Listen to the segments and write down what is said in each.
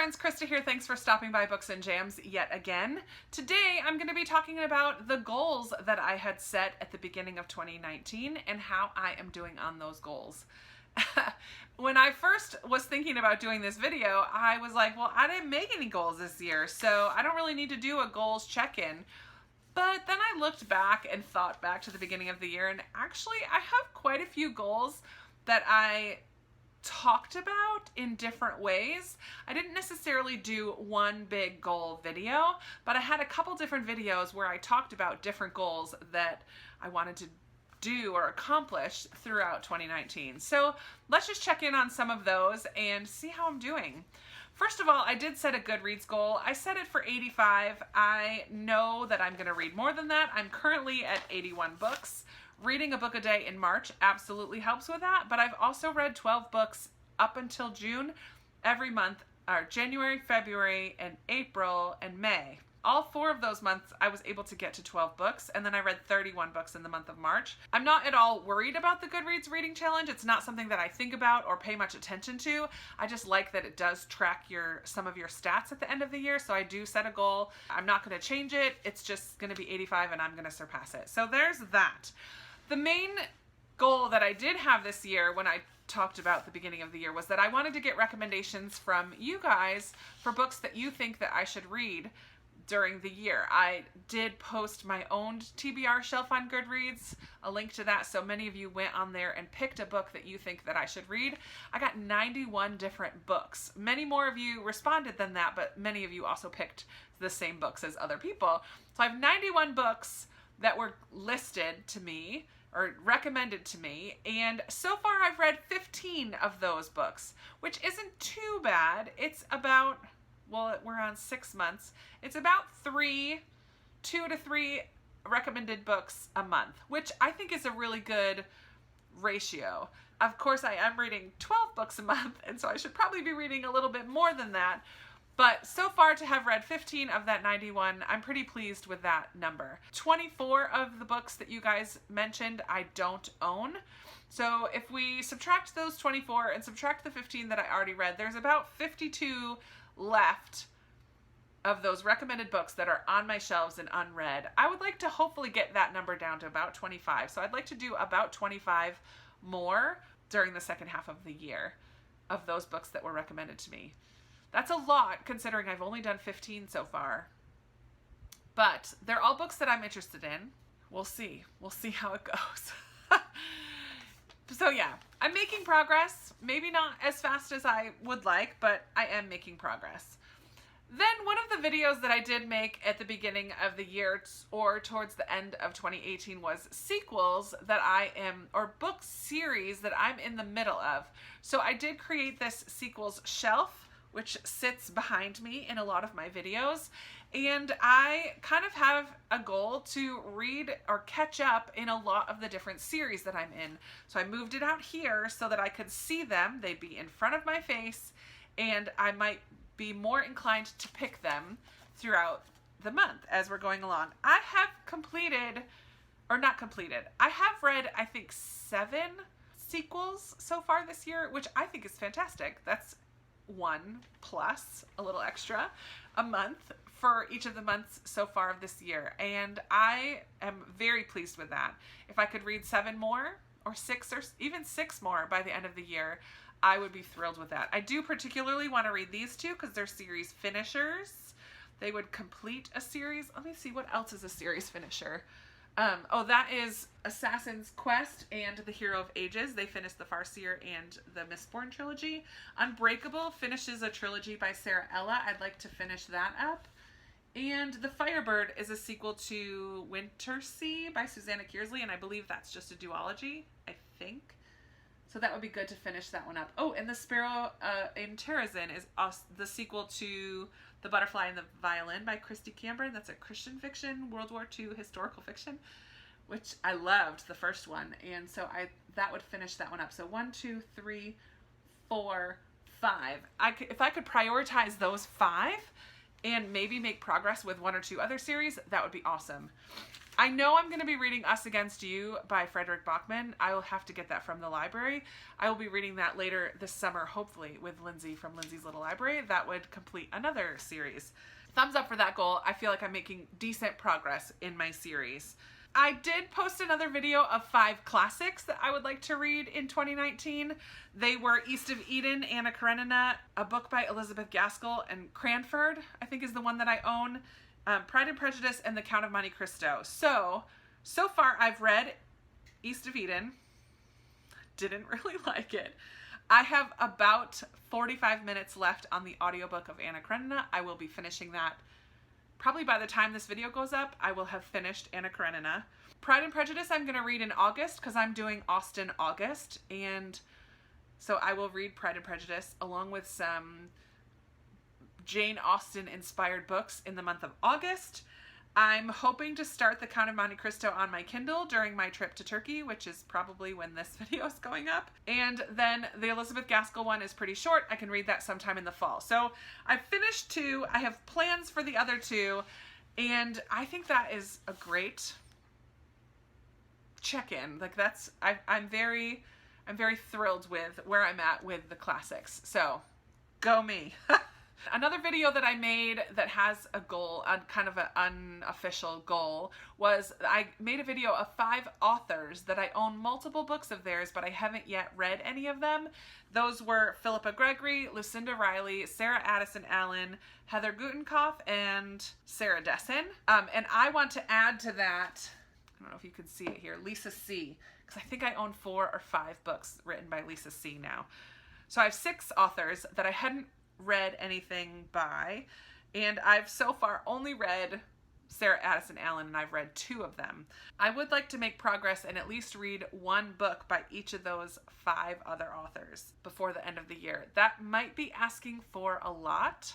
friends, Krista here. Thanks for stopping by Books and Jams yet again. Today I'm going to be talking about the goals that I had set at the beginning of 2019 and how I am doing on those goals. When I first was thinking about doing this video, I was like, well, I didn't make any goals this year, so I don't really need to do a goals check-in. But then I looked back and thought back to the beginning of the year, and actually I have quite a few goals that I talked about in different ways. I didn't necessarily do one big goal video, but I had a couple different videos where I talked about different goals that I wanted to do or accomplish throughout 2019. So let's just check in on some of those and see how I'm doing. First of all, I did set a Goodreads goal. I set it for 85. I know that I'm going to read more than that. I'm currently at 81 books. Reading a book a day in March absolutely helps with that, but I've also read 12 books up until June every month, or January, February, and April, and May. All 4 of those months I was able to get to 12 books, and then I read 31 books in the month of March. I'm not at all worried about the Goodreads reading challenge. It's not something that I think about or pay much attention to. I just like that it does track some of your stats at the end of the year, so I do set a goal. I'm not going to change it. It's just going to be 85 and I'm going to surpass it. So there's that. The main goal that I did have this year when I talked about the beginning of the year was that I wanted to get recommendations from you guys for books that you think that I should read during the year. I did post my own TBR shelf on Goodreads, a link to that, so many of you went on there and picked a book that you think that I should read. I got 91 different books. Many more of you responded than that, but many of you also picked the same books as other people. So I have 91 books that were listed to me or recommended to me, and so far I've read 15 of those books, which isn't too bad. It's about, well, we're on 6 months. It's about 2 to 3 recommended books a month, which I think is a really good ratio. Of course, I am reading 12 books a month, and so I should probably be reading a little bit more than that. But so far to have read 15 of that 91, I'm pretty pleased with that number. 24 of the books that you guys mentioned I don't own. So if we subtract those 24 and subtract the 15 that I already read, there's about 52 left of those recommended books that are on my shelves and unread. I would like to hopefully get that number down to about 25. So I'd like to do about 25 more during the second half of the year of those books that were recommended to me. That's a lot considering I've only done 15 so far. But they're all books that I'm interested in. We'll see. We'll see how it goes. So yeah, I'm making progress. Maybe not as fast as I would like, but I am making progress. Then one of the videos that I did make at the beginning of the year or towards the end of 2018 was sequels that or book series that I'm in the middle of. So I did create this sequels shelf, which sits behind me in a lot of my videos. And I kind of have a goal to read or catch up in a lot of the different series that I'm in. So I moved it out here so that I could see them. They'd be in front of my face, and I might be more inclined to pick them throughout the month as we're going along. I have I have read, I think, 7 sequels so far this year, which I think is fantastic. That's 1 plus a little extra a month for each of the months so far of this year, and I am very pleased with that. If I could read 7 more or 6 or even 6 more by the end of the year, I would be thrilled with that. I do particularly want to read these 2 because they're series finishers. They would complete a series. Let me see, what else is a series finisher? Oh, that is Assassin's Quest and The Hero of Ages. They finished the Farseer and the Mistborn trilogy. Unbreakable finishes a trilogy by Sarah Ella. I'd like to finish that up. And The Firebird is a sequel to Wintersea by Susanna Kearsley, and I believe that's just a duology, I think. So that would be good to finish that one up. Oh, and The Sparrow in Terrazin is the sequel to The Butterfly and the Violin by Christy Cameron. That's a Christian fiction, World War II historical fiction, which I loved the first one. And so that would finish that one up. So 1, 2, 3, 4, 5. If I could prioritize those 5 and maybe make progress with 1 or 2 other series, that would be awesome. I know I'm going to be reading Us Against You by Frederick Bachman. I will have to get that from the library. I will be reading that later this summer, hopefully, with Lindsay from Lindsay's Little Library. That would complete another series. Thumbs up for that goal. I feel like I'm making decent progress in my series. I did post another video of 5 classics that I would like to read in 2019. They were East of Eden, Anna Karenina, a book by Elizabeth Gaskell, and Cranford, I think is the one that I own. Pride and Prejudice, and The Count of Monte Cristo. So far I've read East of Eden. Didn't really like it. I have about 45 minutes left on the audiobook of Anna Karenina. I will be finishing that. Probably by the time this video goes up, I will have finished Anna Karenina. Pride and Prejudice I'm going to read in August because I'm doing Austen August. And so I will read Pride and Prejudice along with some Jane Austen inspired books in the month of August. I'm hoping to start The Count of Monte Cristo on my Kindle during my trip to Turkey, which is probably when this video is going up. And then the Elizabeth Gaskell one is pretty short. I can read that sometime in the fall. So I've finished 2. I have plans for the other 2. And I think that is a great check-in. Like I'm very thrilled with where I'm at with the classics. So go me. Another video that I made that has a goal, kind of an unofficial goal, was I made a video of 5 authors that I own multiple books of theirs, but I haven't yet read any of them. Those were Philippa Gregory, Lucinda Riley, Sarah Addison Allen, Heather Gutenkopf, and Sarah Dessen. And I want to add to that, I don't know if you can see it here, Lisa C., because I think I own 4 or 5 books written by Lisa C. now. So I have 6 authors that I hadn't read anything by, and I've so far only read Sarah Addison Allen, and I've read 2 of them. I would like to make progress and at least read 1 book by each of those 5 other authors before the end of the year. That might be asking for a lot.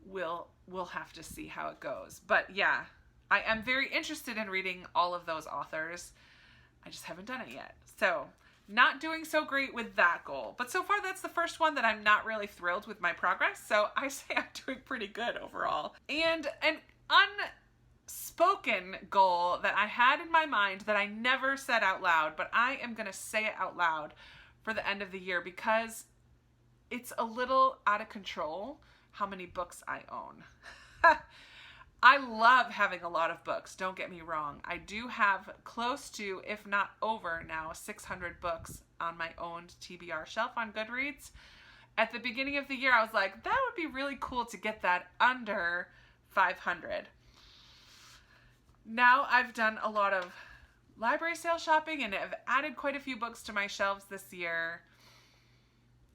We'll have to see how it goes. But yeah, I am very interested in reading all of those authors. I just haven't done it yet. So not doing so great with that goal. But so far, that's the first one that I'm not really thrilled with my progress. So I say I'm doing pretty good overall. And an unspoken goal that I had in my mind that I never said out loud, but I am going to say it out loud for the end of the year because it's a little out of control how many books I own. I love having a lot of books, don't get me wrong. I do have close to, if not over now, 600 books on my owned TBR shelf on Goodreads. At the beginning of the year, I was like, that would be really cool to get that under 500. Now I've done a lot of library sale shopping and have added quite a few books to my shelves this year.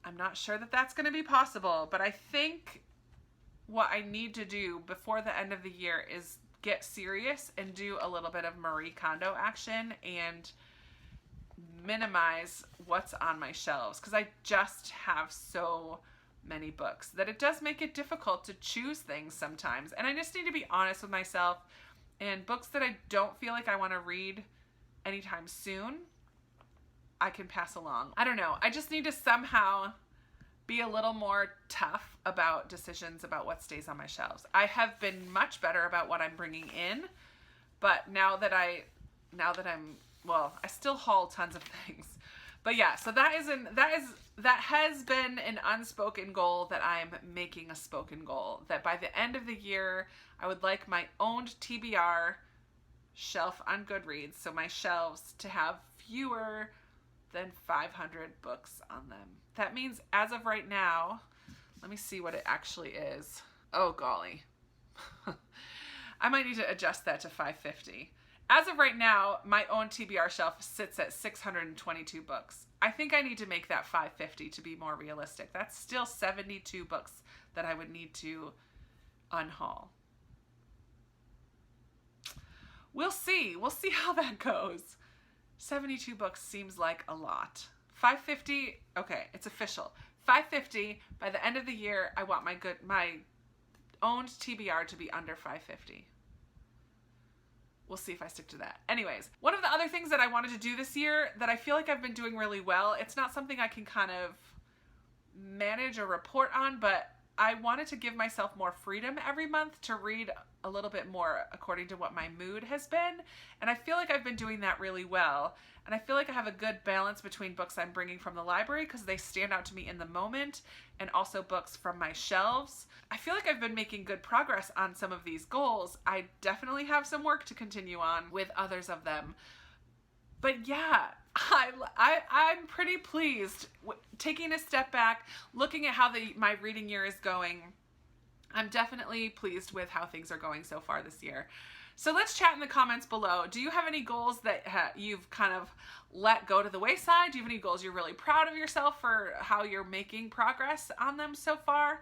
I'm not sure that that's going to be possible, but I think what I need to do before the end of the year is get serious and do a little bit of Marie Kondo action and minimize what's on my shelves because I just have so many books that it does make it difficult to choose things sometimes. And I just need to be honest with myself, and books that I don't feel like I want to read anytime soon, I can pass along. I don't know. I just need to somehow be a little more tough about decisions about what stays on my shelves. I have been much better about what I'm bringing in, but now that I'm, well, I still haul tons of things. But yeah, so that has been an unspoken goal that I'm making a spoken goal, that by the end of the year, I would like my owned TBR shelf on Goodreads, so my shelves, to have fewer than 500 books on them. That means as of right now, let me see what it actually is. Oh, golly. I might need to adjust that to 550. As of right now, my own TBR shelf sits at 622 books. I think I need to make that 550 to be more realistic. That's still 72 books that I would need to unhaul. We'll see. We'll see how that goes. 72 books seems like a lot. 550, okay, it's official. 550, by the end of the year, I want my owned TBR to be under 550. We'll see if I stick to that. Anyways, one of the other things that I wanted to do this year that I feel like I've been doing really well, it's not something I can kind of manage or report on, but I wanted to give myself more freedom every month to read a little bit more according to what my mood has been. And I feel like I've been doing that really well. And I feel like I have a good balance between books I'm bringing from the library because they stand out to me in the moment, and also books from my shelves. I feel like I've been making good progress on some of these goals. I definitely have some work to continue on with others of them. But yeah, I'm pretty pleased. Taking a step back, looking at how my reading year is going, I'm definitely pleased with how things are going so far this year. So let's chat in the comments below. Do you have any goals that you've kind of let go to the wayside? Do you have any goals you're really proud of yourself for how you're making progress on them so far?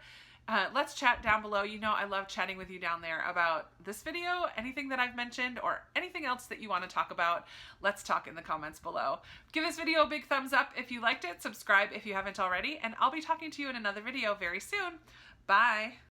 Let's chat down below. You know I love chatting with you down there about this video, anything that I've mentioned, or anything else that you want to talk about. Let's talk in the comments below. Give this video a big thumbs up if you liked it, subscribe if you haven't already, and I'll be talking to you in another video very soon. Bye!